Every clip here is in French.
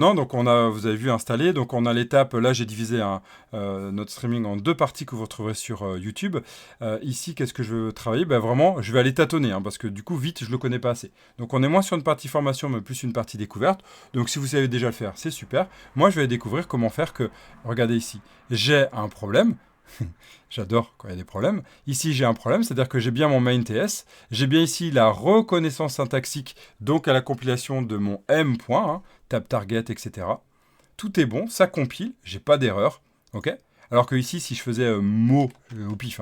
Non, donc vous avez vu installer, donc on a l'étape, là j'ai divisé notre streaming en deux parties que vous retrouverez sur YouTube. Ici, qu'est-ce que je veux travailler? Ben vraiment, je vais aller tâtonner, parce que du coup, vite, je le connais pas assez. Donc on est moins sur une partie formation, mais plus une partie découverte. Donc si vous savez déjà le faire, c'est super. Moi, je vais découvrir comment faire que, regardez ici, j'ai un problème. J'adore quand il y a des problèmes. Ici, j'ai un problème, c'est-à-dire que j'ai bien mon main TS, j'ai bien ici la reconnaissance syntaxique, donc à la compilation de mon M point, tab target, etc. Tout est bon, ça compile, j'ai pas d'erreur, ok. Alors que ici, si je faisais mot au pif,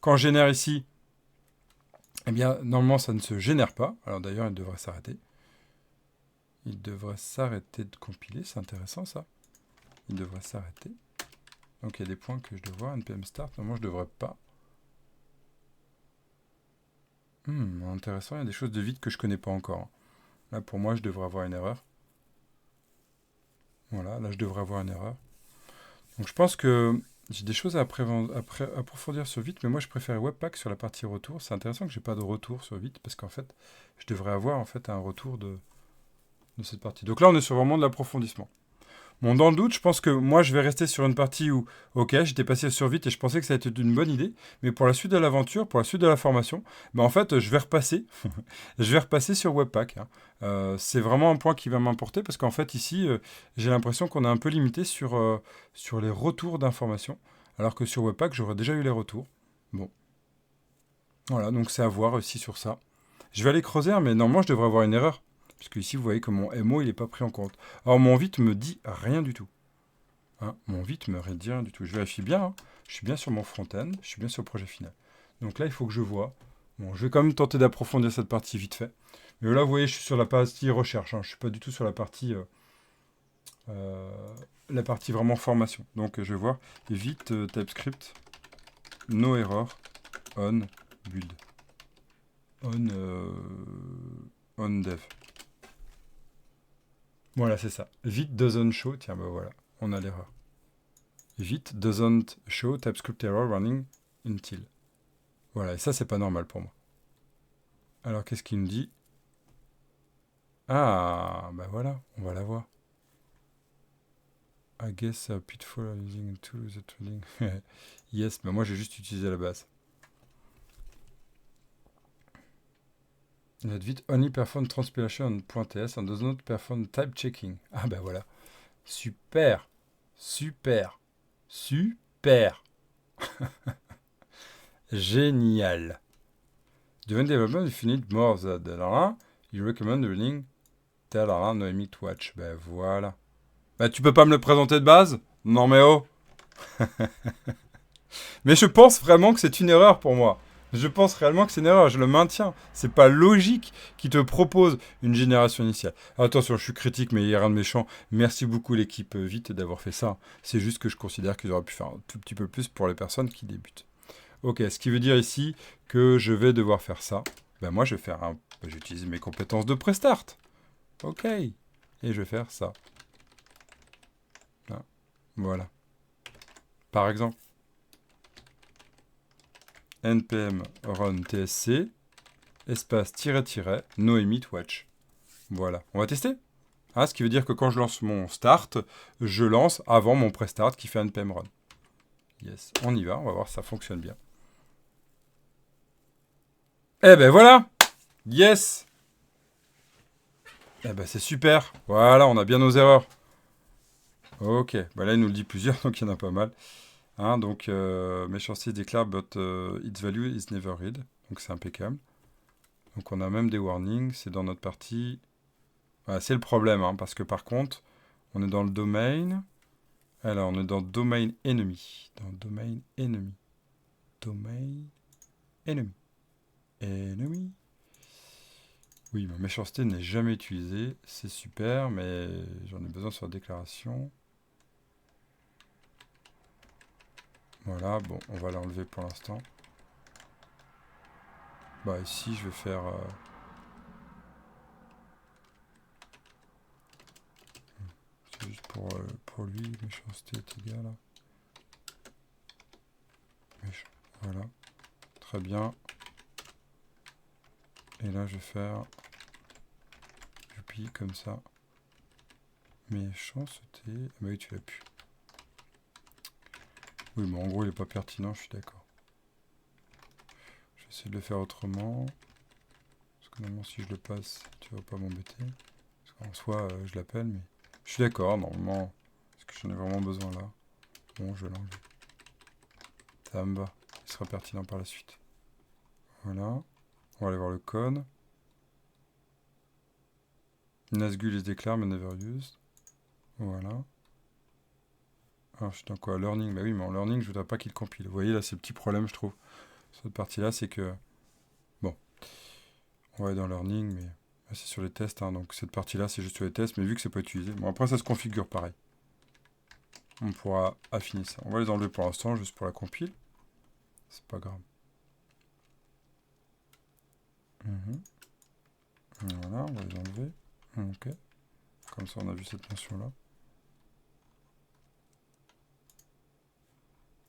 quand je génère ici, eh bien, normalement, ça ne se génère pas. Alors d'ailleurs, il devrait s'arrêter. Il devrait s'arrêter de compiler, c'est intéressant ça. Il devrait s'arrêter. Donc il y a des points que je dois voir, npm start, normalement je devrais pas. Intéressant, il y a des choses de vite que je connais pas encore. Là, pour moi, je devrais avoir une erreur. Voilà, là, je devrais avoir une erreur. Donc, je pense que j'ai des choses à approfondir sur Vite, mais moi, je préfère Webpack sur la partie retour. C'est intéressant que j'ai pas de retour sur Vite, parce qu'en fait, je devrais avoir en fait un retour de cette partie. Donc là, on est sur vraiment de l'approfondissement. Bon, dans le doute, je pense que moi, je vais rester sur une partie où, ok, j'étais passé sur vite et je pensais que ça allait être une bonne idée, mais pour la suite de l'aventure, pour la suite de la formation, en fait, je vais repasser, je vais repasser sur Webpack. C'est vraiment un point qui va m'importer parce qu'en fait, ici, j'ai l'impression qu'on est un peu limité sur les retours d'informations, alors que sur Webpack, j'aurais déjà eu les retours. Bon, voilà, donc c'est à voir aussi sur ça. Je vais aller creuser, mais normalement, je devrais avoir une erreur. Puisque ici, vous voyez que mon MO, il n'est pas pris en compte. Alors, mon vite me dit rien du tout. Mon vite me dit rien du tout. Je vérifie bien. Je suis bien sur mon front-end. Je suis bien sur le projet final. Donc là, il faut que je vois. Bon, je vais quand même tenter d'approfondir cette partie vite fait. Mais là, vous voyez, je suis sur la partie recherche. Je ne suis pas du tout sur euh, la partie vraiment formation. Donc, je vais voir. Vite TypeScript. No error. On build. On dev. Voilà, c'est ça. Vite doesn't show. Tiens, ben voilà. On a l'erreur. Vite doesn't show TypeScript error running until. Voilà, et ça, c'est pas normal pour moi. Alors, qu'est-ce qu'il me dit? Ah, bah voilà, on va la voir. I guess a pitfall of using a tool with a tooling. Yes, mais moi, j'ai juste utilisé la base. Let vite only perform transpilation on .ts and does not perform type checking. Ah, bah voilà. Super, super, super. Génial. During development, if you need more than you recommend running Noemi Watch. Ben voilà. Bah tu peux pas me le présenter de base? Non mais oh. Mais je pense vraiment que c'est une erreur pour moi. Je pense réellement que c'est une erreur, je le maintiens. C'est pas logique qu'il te propose une génération initiale. Attention, je suis critique, mais il n'y a rien de méchant. Merci beaucoup l'équipe Vite d'avoir fait ça. C'est juste que je considère qu'ils auraient pu faire un tout petit peu plus pour les personnes qui débutent. Ok, ce qui veut dire ici que je vais devoir faire ça. Ben moi, je vais faire je vais utiliser mes compétences de prestart. Ok. Et je vais faire ça. Là. Voilà. Par exemple, npm run tsc espace tiret noemit watch. Voilà. On va tester. Ce qui veut dire que quand je lance mon start, je lance avant mon prestart qui fait npm run. Yes. On y va. On va voir si ça fonctionne bien. Eh ben voilà. Yes. Eh ben c'est super. Voilà, on a bien nos erreurs. Ok. Bah là, il nous le dit plusieurs, donc il y en a pas mal. Donc, méchanceté déclare, but its value is never read. Donc, c'est impeccable. Donc, on a même des warnings. C'est dans notre partie. Voilà, c'est le problème, parce que par contre, on est dans le domaine. Alors, on est dans domaine ennemi. Dans domaine ennemi. Domaine ennemi. Ennemi. Oui, ma méchanceté n'est jamais utilisée. C'est super, mais j'en ai besoin sur la déclaration. Voilà, bon, on va l'enlever pour l'instant. Bah, ici, je vais faire. C'est juste pour lui, méchanceté est égale. Voilà, très bien. Et là, je vais faire du pi comme ça. Méchanceté. Ah bah oui, tu l'as pu. Oui, mais en gros, il est pas pertinent, je suis d'accord. Je vais essayer de le faire autrement. Parce que normalement, si je le passe, tu vas pas m'embêter. Parce qu'en soi, je l'appelle, mais... Je suis d'accord, normalement. Est-ce que j'en ai vraiment besoin là? Bon, je vais l'enlever. Ça me va. Il sera pertinent par la suite. Voilà. On va aller voir le code. Nazgul is declared but never used. Voilà. Alors, je suis dans quoi? Learning. Bah oui, mais en learning, je voudrais pas qu'il compile. Vous voyez, là, c'est le petit problème, je trouve. Cette partie-là, c'est que... Bon. On va aller dans learning, mais... là, c'est sur les tests, hein, donc cette partie-là, c'est juste sur les tests, mais vu que c'est pas utilisé... Bon, après, ça se configure pareil. On pourra affiner ça. On va les enlever pour l'instant, juste pour la compile. C'est pas grave. Voilà, on va les enlever. Ok. Comme ça, on a vu cette mention-là.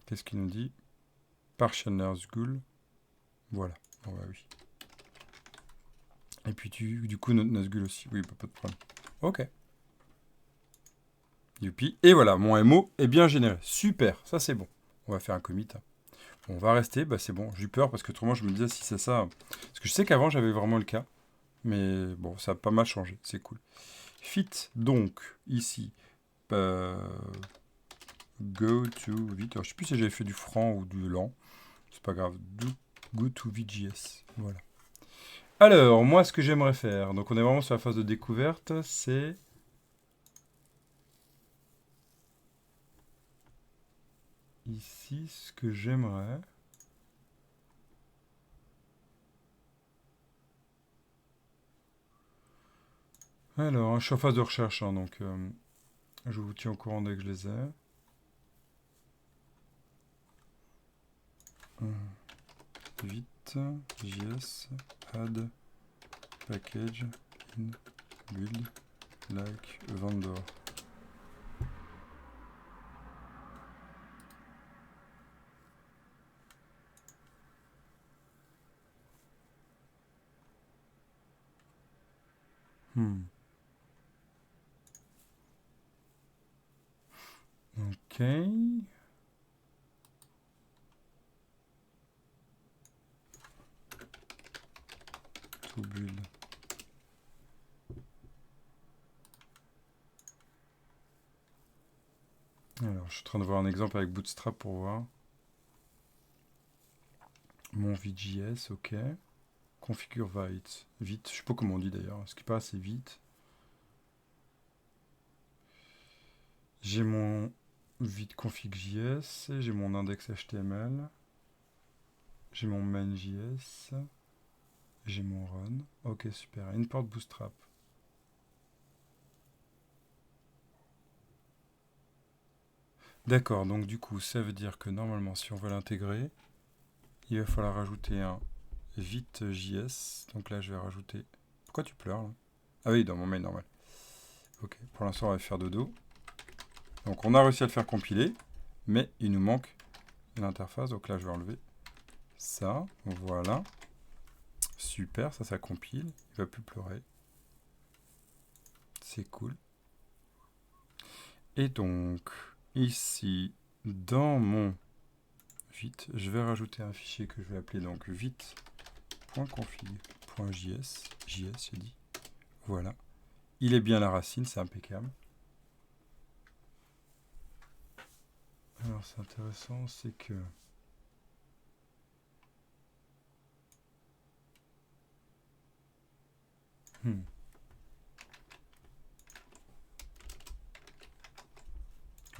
Qu'est-ce qu'il nous dit? Partial Nazgul. Voilà. Bon, bah oui. Et puis, du coup, notre Nazgul aussi. Oui, pas de problème. Ok. Youpi. Et voilà, mon MO est bien généré. Super, ça c'est bon. On va faire un commit. On va rester, bah c'est bon. J'ai eu peur parce que autrement je me disais si c'est ça. Parce que je sais qu'avant j'avais vraiment le cas. Mais bon, ça a pas mal changé. C'est cool. Fit, donc, ici. Go to vite. Alors, je sais plus si j'avais fait du franc ou du lent. C'est pas grave. Go to VJS. Voilà. Alors, moi, ce que j'aimerais faire. Donc, on est vraiment sur la phase de découverte. C'est... Ici, ce que j'aimerais... Alors, je suis en phase de recherche, hein, donc je vous tiens au courant dès que je les ai. Vite, JS, add, package, in, build, like, vendor. Ok. To build. Alors, je suis en train de voir un exemple avec Bootstrap pour voir. Mon VJS, ok. Configure vite. Vite, je sais pas comment on dit d'ailleurs. Ce qui passe, c'est vite. J'ai mon vite config.js, j'ai mon index HTML, j'ai mon main.js, j'ai mon run. Ok, super. Import Bootstrap. D'accord, donc du coup, ça veut dire que normalement, si on veut l'intégrer, il va falloir rajouter un vite.js. Donc là, je vais rajouter... Pourquoi tu pleures là? Ah oui, dans mon main normal. Ok, pour l'instant, on va faire dodo. Donc on a réussi à le faire compiler, mais il nous manque l'interface. Donc là, je vais enlever ça. Voilà. Super, ça compile. Il va plus pleurer. C'est cool. Et donc, ici, dans mon vite, je vais rajouter un fichier que je vais appeler donc vite.config.js. JS, j'ai dit. Voilà. Il est bien la racine, c'est impeccable. Alors, c'est intéressant, c'est que...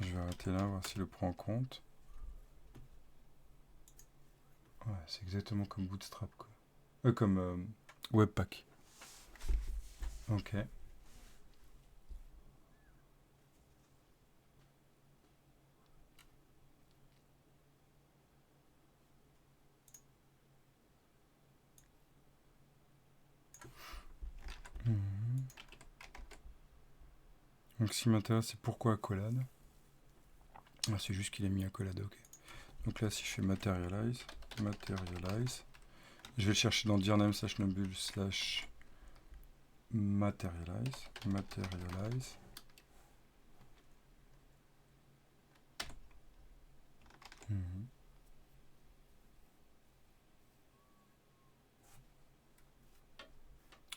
Je vais arrêter là, voir s'il le prend en compte. Ouais, c'est exactement comme Bootstrap, quoi. Comme Webpack. Ok. Donc, ce qui m'intéresse, c'est pourquoi accolade. Ah, c'est juste qu'il a mis accolade, ok. Donc là, si je fais materialize, je vais le chercher dans dirname /nobul/materialize.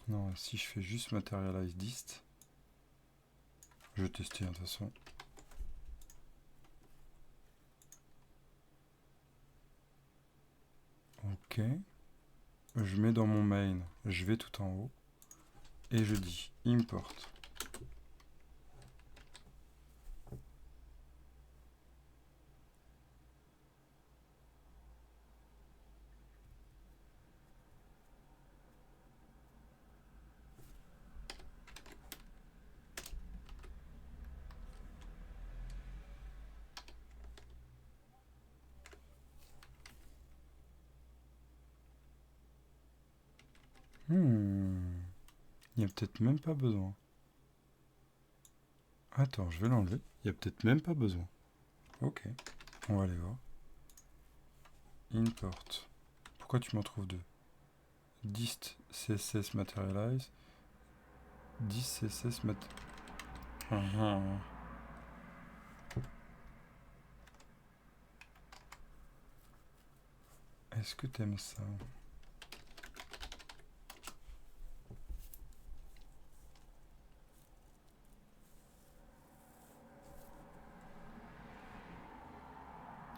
Non, si je fais juste materialize dist, je vais tester de toute façon. Ok. Je mets dans mon main, je vais tout en haut. Et je dis import. Il n'y a peut-être même pas besoin. Attends, je vais l'enlever. Il n'y a peut-être même pas besoin. Ok, on va aller voir. Import. Pourquoi tu m'en trouves deux? Dist CSS materialize. Dist CSS mat... Est-ce que t'aimes ça?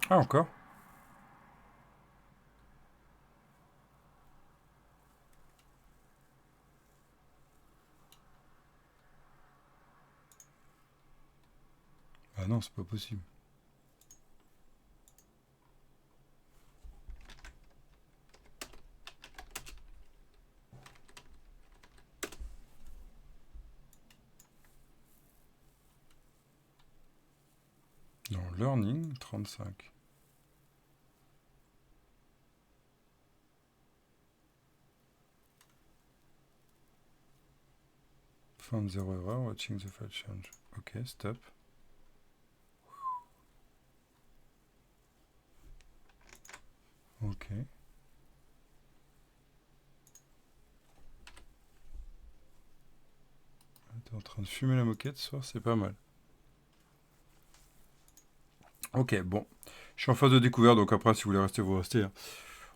Ah, encore? Ah non, c'est pas possible. Non, learning, 35. Found zero error, watching the file change. Ok, stop. Ok. T'es en train de fumer la moquette ce soir, c'est pas mal. Ok, bon. Je suis en phase de découverte, donc après, si vous voulez rester, vous restez. Hein.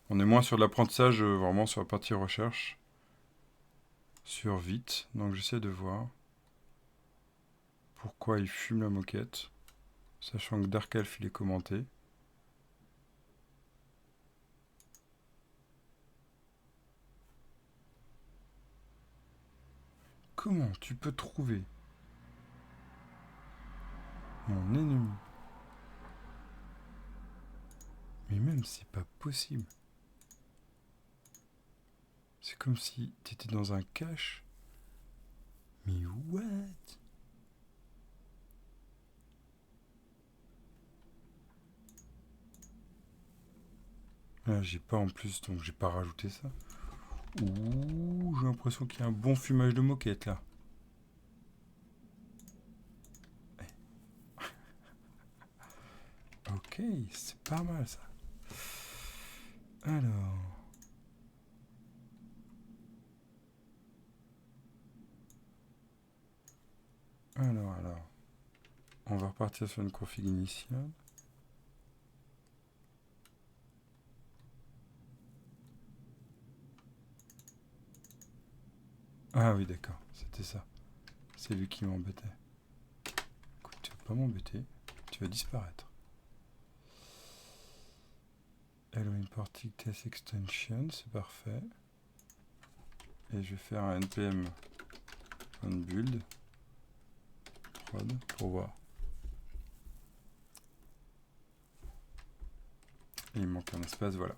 On est moins sur de l'apprentissage, vraiment sur la partie recherche. Sur vite. Donc j'essaie de voir pourquoi il fume la moquette. Sachant que Dark Elf, il est commenté. Comment tu peux trouver mon ennemi? Mais même, c'est pas possible. C'est comme si t'étais dans un cache. Mais what? Là, j'ai pas en plus, donc j'ai pas rajouté ça. Ouh, j'ai l'impression qu'il y a un bon fumage de moquette là. Ok, c'est pas mal ça. Alors. Alors. On va repartir sur une config initiale. Ah oui, d'accord, c'était ça. C'est lui qui m'embêtait. Écoute, tu vas pas m'embêter, tu vas disparaître. Hello importing test extension, c'est parfait. Et je vais faire un npm on build prod pour voir. Et il manque un espace, voilà.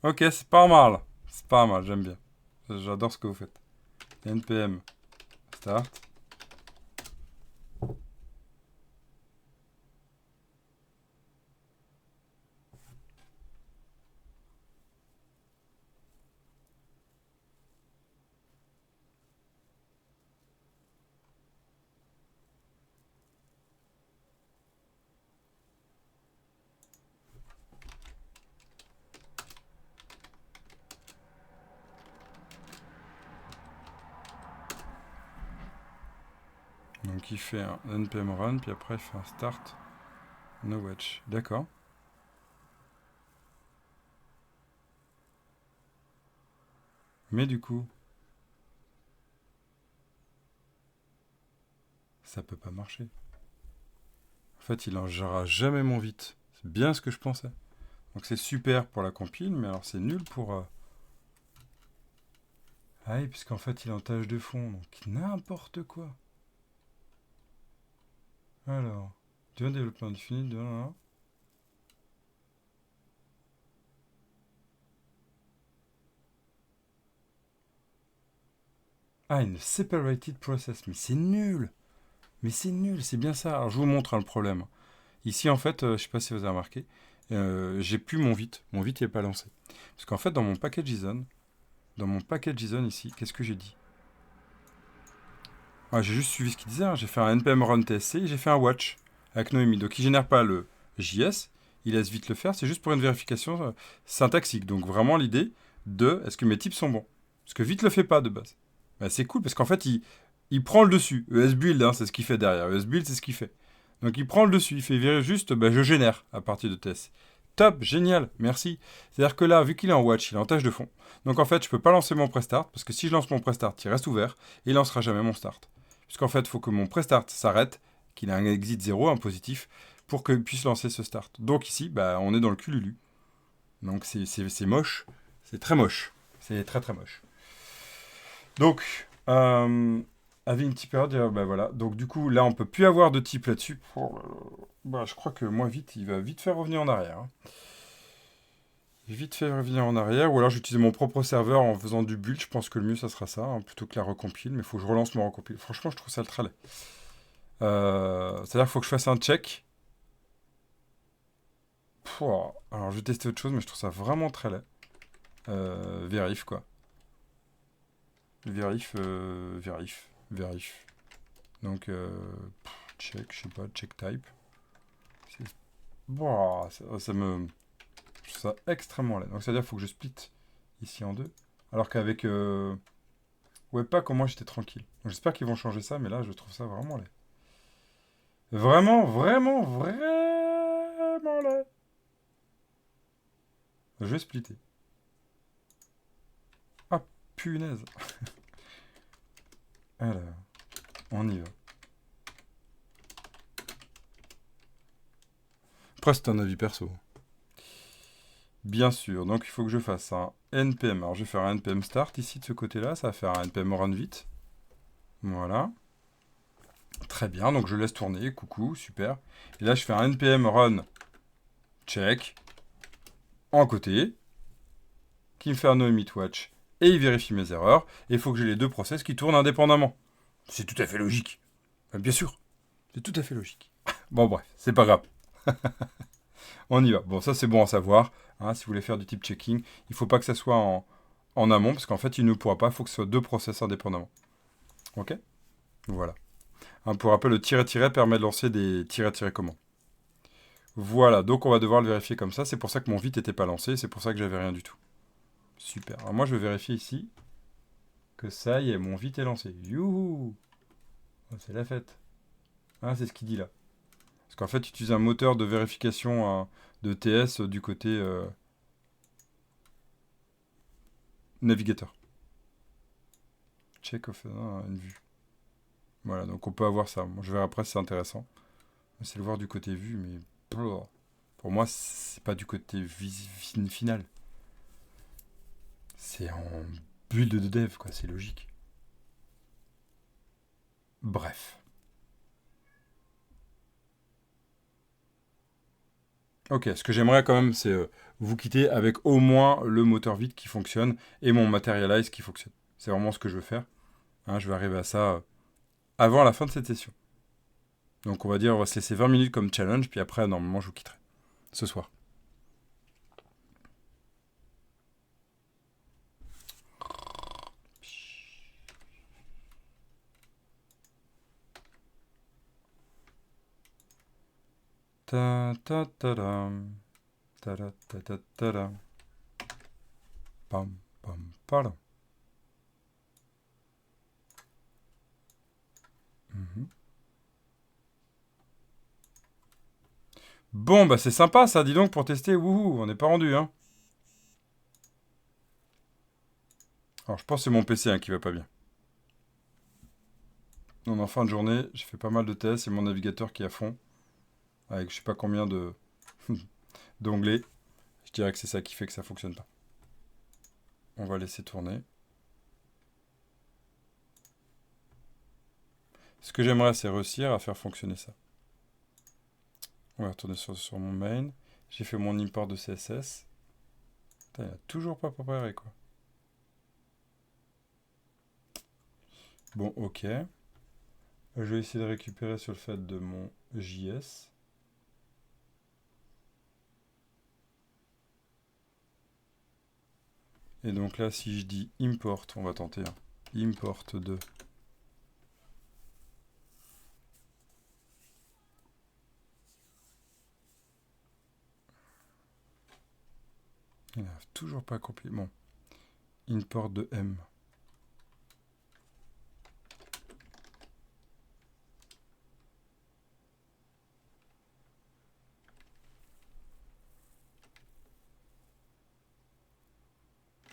Ok, c'est pas mal. C'est pas mal, j'aime bien. J'adore ce que vous faites. npm start. Donc il fait un npm run, puis après il fait un start. No watch. D'accord. Mais du coup, ça peut pas marcher. En fait, il en gérera jamais mon vite. C'est bien ce que je pensais. Donc c'est super pour la compile, mais alors c'est nul pour... Ah oui, puisqu'en fait il est en tâche de fond, donc n'importe quoi. Alors, tu veux un développement indéfini de... Ah, une separated process, mais c'est nul. Mais c'est nul, c'est bien ça. Alors je vous montre le problème. Ici en fait, je sais pas si vous avez remarqué, j'ai plus mon vite. Mon vite il n'est pas lancé. Parce qu'en fait dans mon package JSON, ici, qu'est-ce que j'ai dit? Ah, j'ai juste suivi ce qu'il disait, hein. J'ai fait un npm run tsc et j'ai fait un watch avec Noémie. Donc il génère pas le JS, il laisse vite le faire, c'est juste pour une vérification syntaxique. Donc vraiment l'idée de est-ce que mes types sont bons. Parce que vite le fait pas de base. Bah, c'est cool parce qu'en fait il prend le dessus. ESBuild, hein, c'est ce qu'il fait derrière. ESBuild, c'est ce qu'il fait. Donc il prend le dessus, il fait virer juste, bah, je génère à partir de TS. Top, génial, merci. C'est-à-dire que là, vu qu'il est en watch, il est en tâche de fond. Donc en fait, je peux pas lancer mon prestart parce que si je lance mon prestart, il reste ouvert et il lancera jamais mon start. Puisqu'en fait, il faut que mon prestart s'arrête, qu'il ait un exit 0, un positif, pour qu'il puisse lancer ce start. Donc ici, bah, on est dans le cululu. Donc c'est moche. C'est très moche. C'est très très moche. Donc, having type error, bah voilà. Donc du coup, là, on peut plus avoir de type là-dessus. Oh là là. Bah, je crois que moi, vite, il va vite faire revenir en arrière. Hein. Vite fait revenir en arrière, ou alors j'utilise mon propre serveur en faisant du build. Je pense que le mieux, ça sera ça, hein, plutôt que la recompile. Mais il faut que je relance mon recompile. Franchement, je trouve ça le très laid. C'est-à-dire qu'il faut que je fasse un check. Pouah. Alors, je vais tester autre chose, mais je trouve ça vraiment très laid. Vérif, quoi. Vérif. Donc, check, je sais pas, check type. Pouah, ça me... Je trouve ça extrêmement laid. Donc, c'est-à-dire qu'il faut que je split ici en deux. Alors qu'avec Webpack, au moins, j'étais tranquille. Donc, j'espère qu'ils vont changer ça, mais là, je trouve ça vraiment laid. Vraiment laid. Je vais splitter. Ah, punaise. Alors, on y va. Après, c'est un avis perso. Bien sûr, donc il faut que je fasse un npm. Alors, je vais faire un npm start ici de ce côté-là. Ça va faire un npm run vite. Voilà. Très bien, donc je laisse tourner. Coucou, super. Et là, je fais un npm run check en côté qui me fait un no emit watch et il vérifie mes erreurs. Et il faut que j'ai les deux process qui tournent indépendamment. C'est tout à fait logique. Bien sûr, c'est tout à fait logique. Bon, bref, c'est pas grave. On y va. Bon, ça c'est bon à savoir. Hein, si vous voulez faire du type checking, il ne faut pas que ça soit en amont, parce qu'en fait, il ne pourra pas. Il faut que ce soit deux process indépendamment. Ok. Voilà. Hein, pour rappel, le tiret-tiret permet de lancer des tiret-tiret commandes. Voilà, donc on va devoir le vérifier comme ça. C'est pour ça que mon vite n'était pas lancé. C'est pour ça que j'avais rien du tout. Super. Alors moi, je vais vérifier ici que ça y est, mon vite est lancé. Youhou. Oh, c'est la fête. Ah, c'est ce qu'il dit là. Parce qu'en fait, il utilise un moteur de vérification de TS du côté navigateur. Check of une vue. Voilà, donc on peut avoir ça. Moi, je verrai après si c'est intéressant. C'est le voir du côté vue, mais pour moi, c'est pas du côté final. C'est en build de dev, quoi. C'est logique. Bref. Ok, ce que j'aimerais quand même, c'est vous quitter avec au moins le moteur vide qui fonctionne et mon Materialize qui fonctionne. C'est vraiment ce que je veux faire. Hein, je vais arriver à ça avant la fin de cette session. Donc on va dire, on va se laisser 20 minutes comme challenge, puis après, normalement, je vous quitterai. Ce soir. Ta ta ta dam. Ta ta ta ta ta dam. Pam pam pam. Mhm. Bon, bah c'est sympa ça, dis donc, pour tester. Wouhou, on n'est pas rendu, hein. Alors, je pense que c'est mon PC hein, qui va pas bien. Donc, en fin de journée, j'ai fait pas mal de tests. C'est mon navigateur qui est à fond. Avec je sais pas combien de d'onglets. Je dirais que c'est ça qui fait que ça fonctionne pas. On va laisser tourner. Ce que j'aimerais, c'est réussir à faire fonctionner ça. On va retourner sur mon main. J'ai fait mon import de CSS. Putain, il a toujours pas préparé, quoi. Bon, ok. Je vais essayer de récupérer sur le fait de mon JS. Et donc là, si je dis import, on va tenter. Hein. Import de. Il n'a toujours pas copié. Bon. Import de M.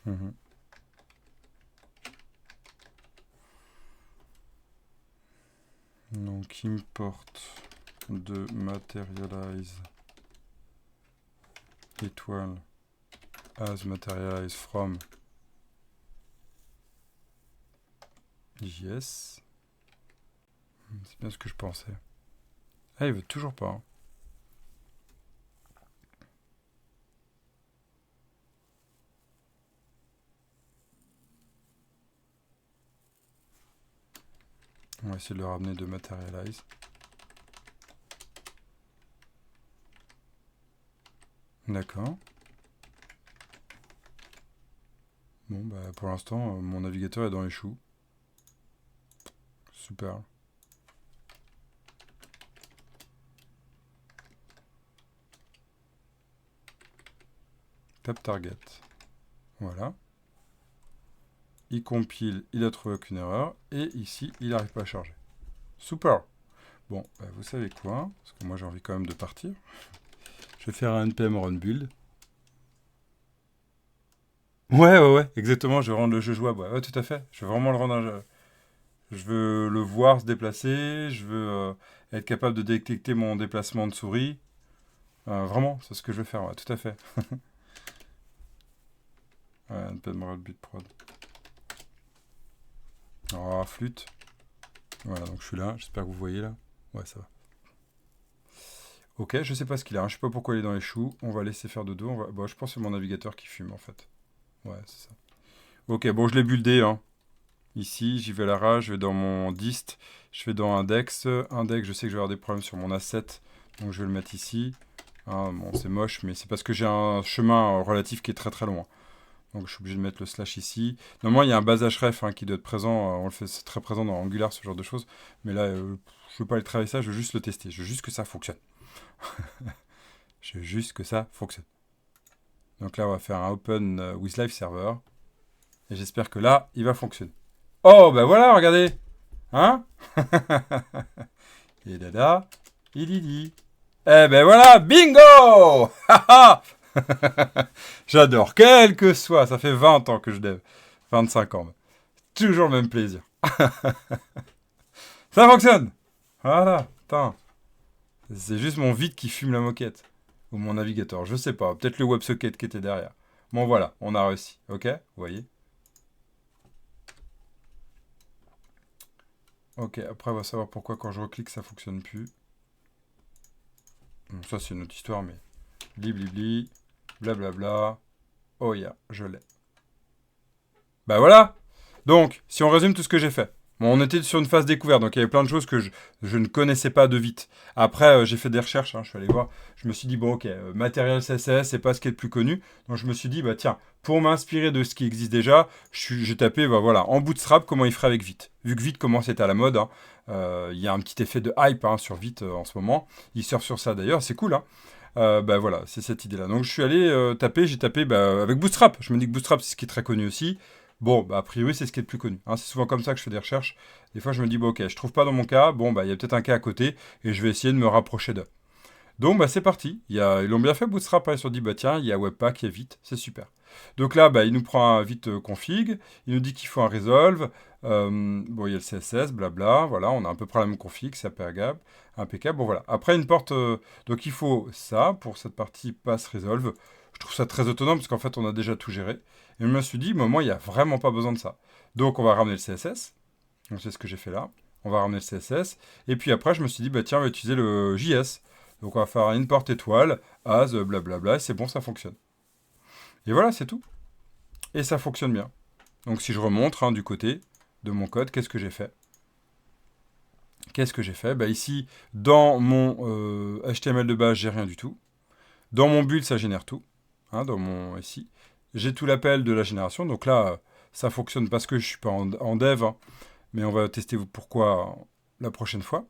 Mhm. Donc import de materialize étoile as materialize from JS. C'est bien ce que je pensais. Ah, il veut toujours pas. Hein. On va essayer de le ramener de materialize. D'accord. Bon, bah pour l'instant, mon navigateur est dans les choux. Super. Tap target. Voilà. Il compile, il a trouvé aucune erreur. Et ici, il n'arrive pas à charger. Super. Bon, bah vous savez quoi? Parce que moi j'ai envie quand même de partir. Je vais faire un npm run build. Ouais, exactement. Je veux rendre le jeu jouable. Ouais, tout à fait. Je veux vraiment le rendre un jeu. Je veux le voir se déplacer. Je veux être capable de détecter mon déplacement de souris. Vraiment, c'est ce que je veux faire. Ouais, tout à fait. Ouais, npm run build prod. Oh, flûte. Voilà, donc je suis là. J'espère que vous voyez là. Ouais, ça va. Ok, je sais pas ce qu'il a. Hein. Je sais pas pourquoi il est dans les choux. On va laisser faire dodo. Bon, je pense que c'est mon navigateur qui fume en fait. Ouais, c'est ça. Ok, bon, je l'ai buildé. Hein. Ici, j'y vais à la rage. Je vais dans mon dist. Je vais dans index. Index, je sais que je vais avoir des problèmes sur mon asset. Donc je vais le mettre ici. Ah, bon, c'est moche, mais c'est parce que j'ai un chemin relatif qui est très très loin. Donc je suis obligé de mettre le slash ici. Normalement, il y a un base href hein, qui doit être présent. On le fait, c'est très présent dans Angular, ce genre de choses. Mais là, je ne veux pas aller travailler ça, je veux juste le tester. Je veux juste que ça fonctionne. Je veux juste que ça fonctionne. Donc là, on va faire un open with live server. Et j'espère que là, il va fonctionner. Oh, ben voilà, regardez. Hein? Et dada, il dit. Eh ben voilà, bingo! J'adore, quel que soit. Ça fait 20 ans que je dev. 25 ans. Toujours le même plaisir. Ça fonctionne! Voilà, attends. C'est juste mon vide qui fume la moquette. Ou mon navigateur, je sais pas. Peut-être le WebSocket qui était derrière. Bon voilà, on a réussi. Ok? Vous voyez? Ok, après on va savoir pourquoi quand je reclique ça fonctionne plus. Bon, ça c'est une autre histoire, mais... Blibli, blablabla. Oh yeah, je l'ai. Bah voilà! Donc, si on résume tout ce que j'ai fait. Bon, on était sur une phase découverte, donc il y avait plein de choses que je ne connaissais pas de vite. Après, j'ai fait des recherches, hein, je suis allé voir. Je me suis dit, bon, ok, matériel CSS, c'est pas ce qui est le plus connu. Donc je me suis dit, bah tiens, pour m'inspirer de ce qui existe déjà, j'ai tapé, bah voilà, en Bootstrap, comment il ferait avec Vite. Vu que Vite commence à être à la mode, hein, il y a un petit effet de hype hein, sur Vite en ce moment. Il surfe sur ça d'ailleurs, c'est cool, hein. Bah voilà, c'est cette idée-là. Donc je suis allé j'ai tapé bah, avec Bootstrap. Je me dis que Bootstrap, c'est ce qui est très connu aussi. Bon, bah, a priori, c'est ce qui est le plus connu. Hein. C'est souvent comme ça que je fais des recherches. Des fois, je me dis, bon, ok, je trouve pas dans mon cas. Bon, bah, il y a peut-être un cas à côté et je vais essayer de me rapprocher d'eux. Donc, bah, c'est parti. Ils l'ont bien fait, Bootstrap. Hein. Ils se sont dit, bah, tiens, il y a Webpack, il y a Vite, c'est super. Donc là, bah, il nous prend un Vite config. Il nous dit qu'il faut un resolve. Bon, il y a le CSS, blabla. Voilà, on a à peu près la même config, c'est impeccable. Impeccable. Bon, voilà. Après, une porte. Donc, il faut ça pour cette partie pass resolve. Je trouve ça très autonome parce qu'en fait, on a déjà tout géré. Et je me suis dit, moi, il n'y a vraiment pas besoin de ça. Donc, on va ramener le CSS. Donc, c'est ce que j'ai fait là. On va ramener le CSS. Et puis après, je me suis dit, bah, tiens, on va utiliser le JS. Donc on va faire une porte étoile, as, blablabla, c'est bon, ça fonctionne. Et voilà, c'est tout. Et ça fonctionne bien. Donc si je remonte du côté de mon code, qu'est-ce que j'ai fait? Qu'est-ce que j'ai fait? Bah, ici, dans mon HTML de base, j'ai rien du tout. Dans mon build, ça génère tout. Dans mon ici. J'ai tout l'appel de la génération. Donc là, ça fonctionne parce que je ne suis pas en dev. Mais on va tester pourquoi la prochaine fois.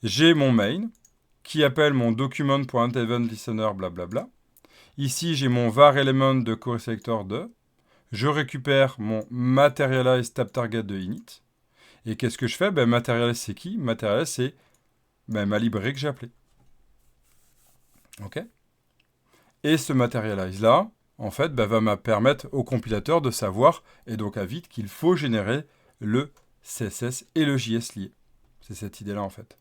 J'ai mon main qui appelle mon document.eventListener, blablabla. Ici, j'ai mon var element de querySelector 2. Je récupère mon materialize tab target de init. Et qu'est-ce que je fais? Materialize, c'est qui? Materialize, c'est ma librairie que j'ai appelée. OK? Et ce materialize-là, en fait, va me permettre au compilateur de savoir, et donc à Vite, qu'il faut générer le CSS et le JS lié. C'est cette idée-là, en fait.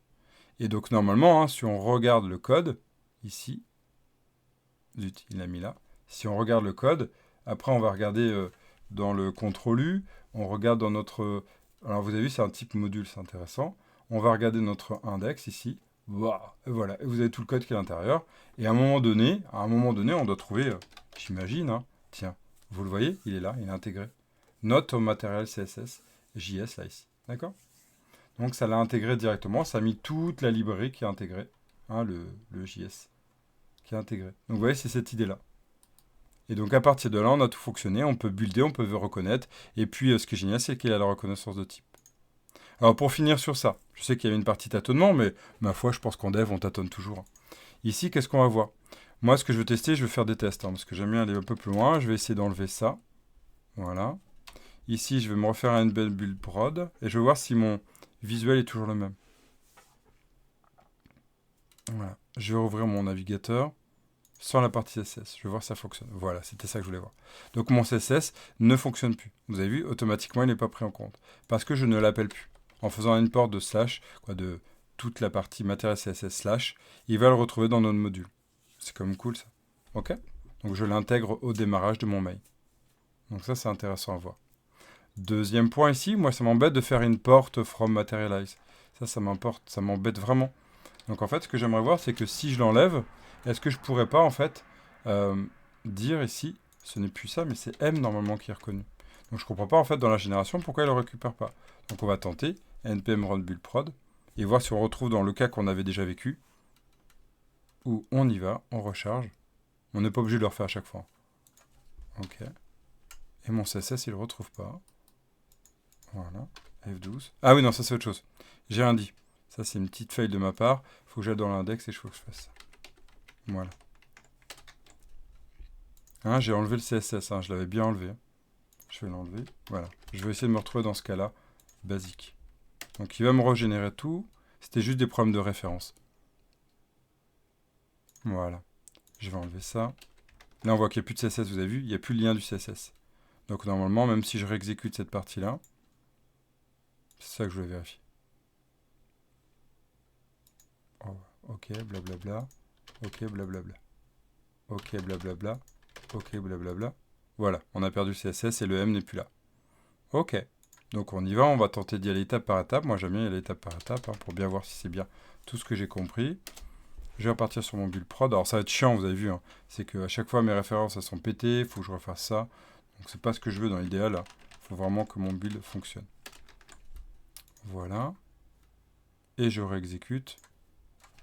Et donc, normalement, si on regarde le code, ici, zut, il l'a mis là. Si on regarde le code, après on va regarder dans le contrôle U, on regarde dans notre... Alors vous avez vu, c'est un type module, c'est intéressant. On va regarder notre index ici. Et voilà, et vous avez tout le code qui est à l'intérieur. Et à un moment donné, on doit trouver, j'imagine, tiens, vous le voyez, il est là, il est intégré. Note au matériel CSS, JS là ici. D'accord? Donc ça l'a intégré directement, ça a mis toute la librairie qui est intégrée, le JS qui est intégré. Donc vous voyez, c'est cette idée-là. Et donc à partir de là, on a tout fonctionné, on peut builder, on peut reconnaître. Et puis ce qui est génial, c'est qu'il a la reconnaissance de type. Alors pour finir sur ça, je sais qu'il y avait une partie tâtonnement, mais ma foi, je pense qu'en dev, on tâtonne toujours. Ici, qu'est-ce qu'on va voir? Moi, ce que je veux tester, je veux faire des tests, parce que j'aime bien aller un peu plus loin. Je vais essayer d'enlever ça. Voilà. Ici, je vais me refaire un build prod, et je vais voir si mon visuel est toujours le même. Voilà. Je vais rouvrir mon navigateur. Sans la partie CSS. Je vais voir si ça fonctionne. Voilà, c'était ça que je voulais voir. Donc mon CSS ne fonctionne plus. Vous avez vu, automatiquement, il n'est pas pris en compte. Parce que je ne l'appelle plus. En faisant un import de slash, de toute la partie matériel CSS slash, il va le retrouver dans notre module. C'est quand même cool ça. OK? Donc je l'intègre au démarrage de mon mail. Donc ça, c'est intéressant à voir. Deuxième point ici, moi, ça m'embête de faire import from materialize. Ça m'embête vraiment. Donc en fait, ce que j'aimerais voir, c'est que si je l'enlève, est-ce que je pourrais pas en fait dire ici, ce n'est plus ça, mais c'est M normalement qui est reconnu. Donc je comprends pas en fait dans la génération pourquoi il ne le récupère pas. Donc on va tenter npm run build prod et voir si on retrouve dans le cas qu'on avait déjà vécu, où on y va, on recharge. On n'est pas obligé de le refaire à chaque fois. Ok. Et mon CSS il le retrouve pas. Voilà. F12. Ah oui non, ça c'est autre chose. J'ai rien dit. Ça c'est une petite faille de ma part. Il faut que j'aille dans l'index et il faut que je fasse ça. Voilà. J'ai enlevé le CSS, je l'avais bien enlevé. Je vais l'enlever. Voilà. Je vais essayer de me retrouver dans ce cas-là, basique. Donc il va me régénérer tout. C'était juste des problèmes de référence. Voilà. Je vais enlever ça. Là, on voit qu'il n'y a plus de CSS, vous avez vu, il n'y a plus le lien du CSS. Donc normalement, même si je réexécute cette partie-là, c'est ça que je vais vérifier. Oh, ok, blablabla. Ok, blablabla. Ok, blablabla. Ok, blablabla. Voilà, on a perdu le CSS et le M n'est plus là. Ok. Donc on y va, on va tenter d'y aller étape par étape. Moi j'aime bien y aller étape par étape pour bien voir si c'est bien tout ce que j'ai compris. Je vais repartir sur mon build prod. Alors ça va être chiant, vous avez vu. C'est qu'à chaque fois mes références elles sont pétées, il faut que je refasse ça. Donc c'est pas ce que je veux dans l'idéal. Il faut vraiment que mon build fonctionne. Voilà. Et je réexécute.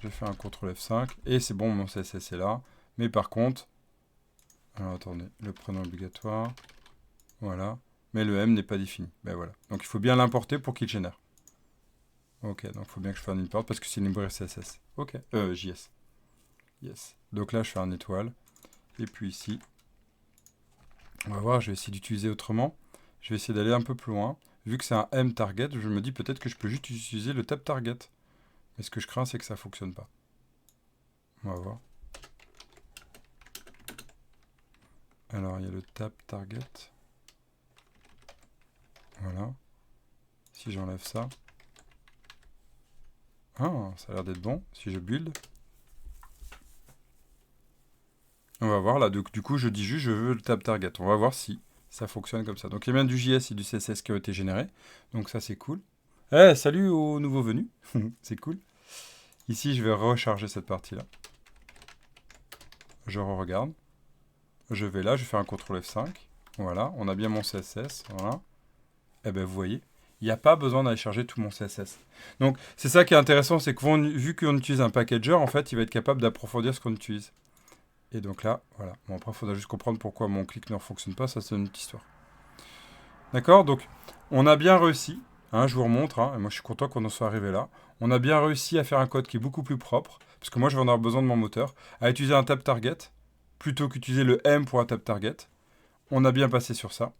Je fais un CTRL F5 et c'est bon, mon CSS est là. Mais par contre, alors attendez, le prénom obligatoire. Voilà. Mais le M n'est pas défini. Ben voilà. Donc il faut bien l'importer pour qu'il génère. Ok, donc il faut bien que je fasse un import parce que c'est une librairie CSS. Ok, JS. Yes. Donc là, je fais un étoile. Et puis ici, on va voir, je vais essayer d'utiliser autrement. Je vais essayer d'aller un peu plus loin. Vu que c'est un M target, je me dis peut-être que je peux juste utiliser le tab target. Mais ce que je crains, c'est que ça ne fonctionne pas. On va voir. Alors, il y a le tap target. Voilà. Si j'enlève ça. Ah, ça a l'air d'être bon. Si je build. On va voir là. Du coup, je dis juste je veux le tap target. On va voir si ça fonctionne comme ça. Donc, il y a bien du JS et du CSS qui ont été générés. Donc, ça, c'est cool. Eh, salut aux nouveaux venus. C'est cool. Ici, je vais recharger cette partie-là. Je re-regarde. Je vais là, je vais faire un CTRL F5. Voilà, on a bien mon CSS. Voilà. Et bien, vous voyez, il n'y a pas besoin d'aller charger tout mon CSS. Donc, c'est ça qui est intéressant, c'est que vu qu'on utilise un packager, en fait, il va être capable d'approfondir ce qu'on utilise. Et donc là, voilà. Bon, après, il faudra juste comprendre pourquoi mon clic ne fonctionne pas. Ça, c'est une autre histoire. D'accord? Donc, on a bien réussi. Hein, je vous remontre. Hein, et moi, je suis content qu'on en soit arrivé là. On a bien réussi à faire un code qui est beaucoup plus propre. Parce que moi, je vais en avoir besoin de mon moteur. À utiliser un tap target plutôt qu'utiliser le M pour un tap target. On a bien passé sur ça.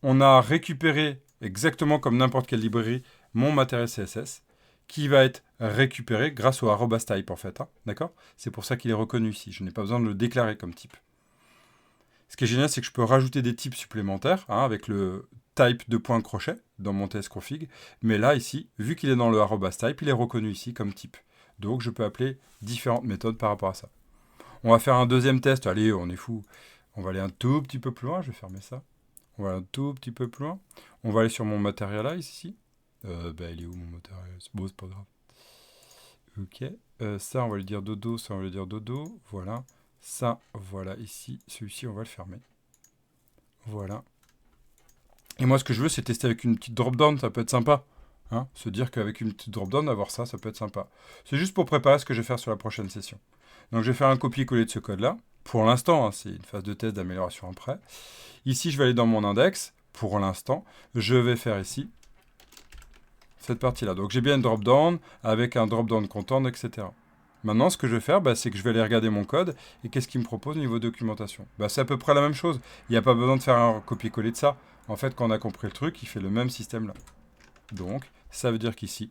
On a récupéré, exactement comme n'importe quelle librairie, mon matériel CSS, qui va être récupéré grâce au arrobas type, en fait. Hein, d'accord? C'est pour ça qu'il est reconnu ici. Je n'ai pas besoin de le déclarer comme type. Ce qui est génial, c'est que je peux rajouter des types supplémentaires, hein, avec le type de point crochet dans mon tsconfig. Mais là, ici, vu qu'il est dans le arrobas type, il est reconnu ici comme type. Donc, je peux appeler différentes méthodes par rapport à ça. On va faire un deuxième test. Allez, on est fou. On va aller un tout petit peu plus loin. Je vais fermer ça. On va aller un tout petit peu plus loin. On va aller sur mon matériel ici. Il est où mon matériel? C'est beau, c'est pas grave. Ok. Ça, on va lui dire dodo. Ça, on va lui dire dodo. Voilà. Ça, voilà ici. Celui-ci, on va le fermer. Voilà. Et moi, ce que je veux, c'est tester avec une petite drop-down. Ça peut être sympa. Hein, se dire qu'avec une petite drop-down, avoir ça, ça peut être sympa. C'est juste pour préparer ce que je vais faire sur la prochaine session. Donc, je vais faire un copier-coller de ce code-là. Pour l'instant, hein, c'est une phase de test d'amélioration après. Ici, je vais aller dans mon index. Pour l'instant, je vais faire ici cette partie-là. Donc, j'ai bien une drop-down avec un drop-down content, etc. Maintenant, ce que je vais faire, c'est que je vais aller regarder mon code et qu'est-ce qu'il me propose au niveau documentation. C'est à peu près la même chose. Il n'y a pas besoin de faire un copier-coller de ça. En fait, quand on a compris le truc, il fait le même système là. Donc, ça veut dire qu'ici,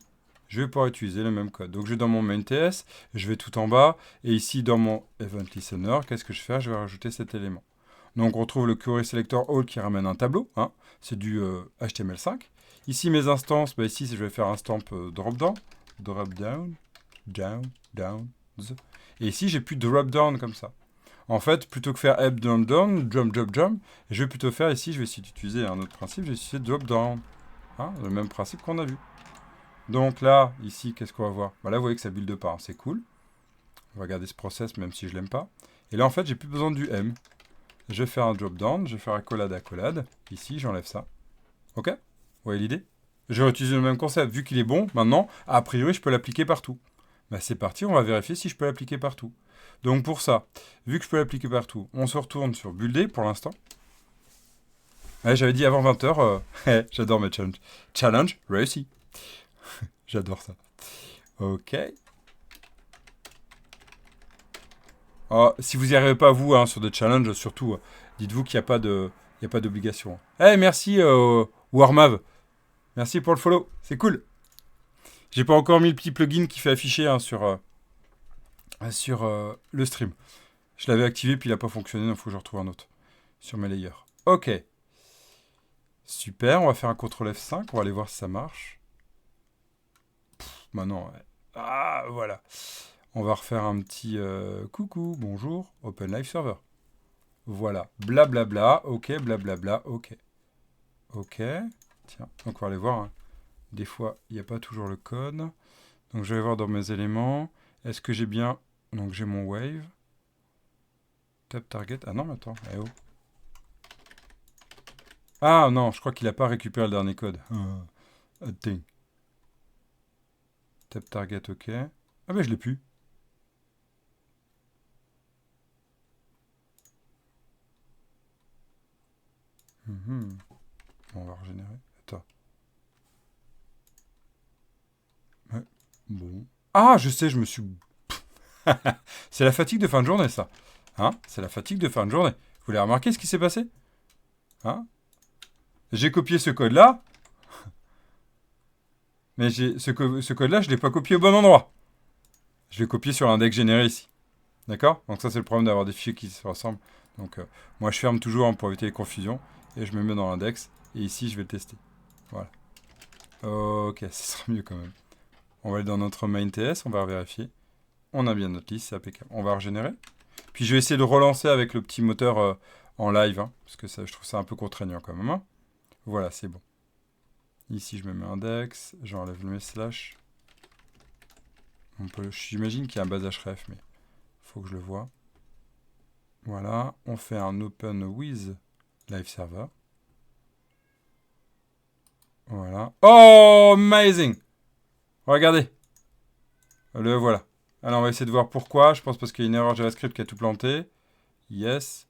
je vais pouvoir utiliser le même code. Donc, je vais dans mon main.ts, je vais tout en bas, et ici, dans mon event listener, qu'est-ce que je vais faire? Je vais rajouter cet élément. Donc, on retrouve le query selector all qui ramène un tableau. Hein. C'est du HTML5. Ici, mes instances, ici, je vais faire un stamp drop-down. Drop-down, down, down. Et ici, j'ai plus de drop-down comme ça. En fait, plutôt que faire up, down, down, jump, jump, jump, je vais plutôt faire ici, je vais essayer d'utiliser un autre principe, je vais essayer de drop-down. Hein, le même principe qu'on a vu. Donc là, ici, qu'est-ce qu'on va voir? Là, vous voyez que ça build pas, hein, c'est cool. On va garder ce process, même si je l'aime pas. Et là, en fait, j'ai plus besoin du M. Je vais faire un drop-down, je vais faire accolade, accolade. Ici, j'enlève ça. Ok? Vous voyez l'idée? Je vais utiliser le même concept. Vu qu'il est bon, maintenant, a priori, je peux l'appliquer partout. C'est parti, on va vérifier si je peux l'appliquer partout. Donc pour ça, vu que je peux l'appliquer partout, on se retourne sur builder pour l'instant. J'avais dit avant 20h, j'adore mes challenges. Challenge réussi. J'adore ça. Ok. Si vous n'y arrivez pas, vous, sur des challenges, surtout, dites-vous qu'il n'y a pas d'obligation. Merci, Warmav. Merci pour le follow. C'est cool. J'ai pas encore mis le petit plugin qui fait afficher sur le stream. Je l'avais activé, puis il n'a pas fonctionné, donc il faut que je retrouve un autre. Sur mes layers. Ok. Super, on va faire un CTRL F5. On va aller voir si ça marche. Maintenant, ouais. Ah, voilà. On va refaire un petit coucou, bonjour, Open Live Server. Voilà, blablabla, ok, blablabla, ok. Ok, tiens, donc on va aller voir. Hein. Des fois, il n'y a pas toujours le code. Donc je vais voir dans mes éléments. Est-ce que j'ai bien... Donc j'ai mon wave. Tap target. Ah non, mais attends, oh. Ah non, je crois qu'il n'a pas récupéré le dernier code. Tap target, ok. Ah mais je l'ai plus. On va régénérer. Attends. Ouais. Bon. Ah, je sais, je me suis... C'est la fatigue de fin de journée, ça. Hein? C'est la fatigue de fin de journée. Vous l'avez remarqué ce qui s'est passé? Hein? J'ai copié ce code-là. Mais ce code-là, je ne l'ai pas copié au bon endroit. je vais copier sur l'index généré ici. D'accord? Donc ça, c'est le problème d'avoir des fichiers qui se ressemblent. Donc moi, je ferme toujours pour éviter les confusions. Et je me mets dans l'index. Et ici, je vais le tester. Voilà. Ok, ce sera mieux quand même. On va aller dans notre main TS, on va vérifier. On a bien notre liste, c'est impeccable. On va régénérer. Puis je vais essayer de relancer avec le petit moteur en live, hein, parce que ça, je trouve ça un peu contraignant quand même. Hein. Voilà, c'est bon. Ici, je me mets index, j'enlève le slash. J'imagine qu'il y a un base href, mais il faut que je le vois. Voilà, on fait un open with live server. Voilà. Oh, amazing! Regardez. Le voilà. Alors, on va essayer de voir pourquoi. Je pense parce qu'il y a une erreur JavaScript qui a tout planté. Yes.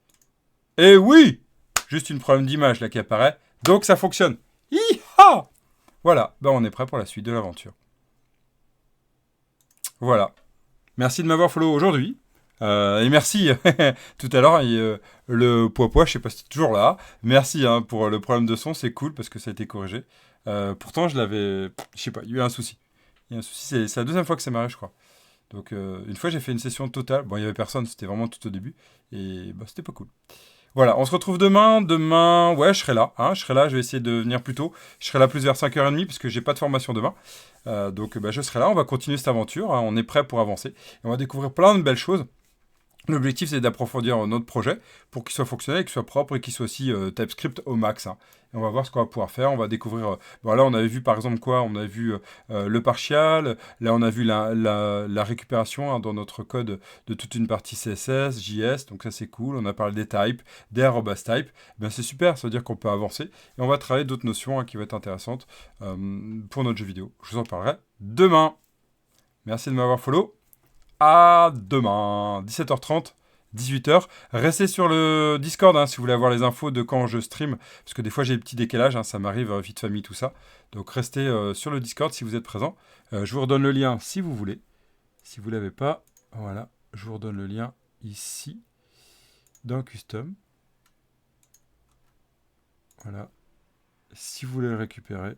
Et oui! Juste une problème d'image là qui apparaît. Donc, ça fonctionne. Hi-ha! Voilà. Ben, on est prêt pour la suite de l'aventure. Voilà. Merci de m'avoir follow aujourd'hui. Et merci tout à l'heure, le poids, je sais pas si c'est toujours là. Merci hein, pour le problème de son, c'est cool parce que ça a été corrigé. Pourtant, je l'avais, je sais pas, il y a eu un souci. Il y a un souci, c'est la deuxième fois que ça m'arrive, je crois. Donc, une fois, j'ai fait une session totale. Bon, il y avait personne, c'était vraiment tout au début. Et bah, c'était pas cool. Voilà, on se retrouve demain. Demain, ouais, je serai là. Hein, je serai là, je vais essayer de venir plus tôt. Je serai là plus vers 5h30 parce que j'ai pas de formation demain. Donc, bah, je serai là. On va continuer cette aventure. Hein, on est prêt pour avancer. Et on va découvrir plein de belles choses. L'objectif, c'est d'approfondir notre projet pour qu'il soit fonctionnel, qu'il soit propre et qu'il soit aussi TypeScript au max. Hein. Et on va voir ce qu'on va pouvoir faire. On va découvrir... là, on avait vu par exemple quoi? On a vu le partial. Là, on a vu la récupération hein, dans notre code de toute une partie CSS, JS. Donc ça, c'est cool. On a parlé des types, des arrobas type. Ben, c'est super. Ça veut dire qu'on peut avancer. Et on va travailler d'autres notions hein, qui vont être intéressantes pour notre jeu vidéo. Je vous en parlerai demain. Merci de m'avoir follow. À demain, 17h30, 18h. Restez sur le Discord hein, si vous voulez avoir les infos de quand je stream. Parce que des fois j'ai des petits décalages, hein, ça m'arrive, vie de famille, tout ça. Donc restez sur le Discord si vous êtes présent. Je vous redonne le lien si vous voulez. Si vous ne l'avez pas, voilà, je vous redonne le lien ici, dans Custom. Voilà. Si vous voulez le récupérer,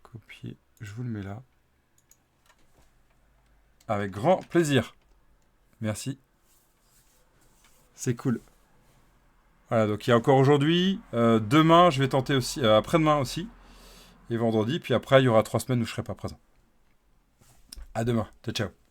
copier, je vous le mets là. Avec grand plaisir. Merci. C'est cool. Voilà, donc il y a encore aujourd'hui. Demain, je vais tenter aussi. Après-demain aussi. Et vendredi. Puis après, il y aura 3 semaines où je ne serai pas présent. À demain. Ciao, ciao.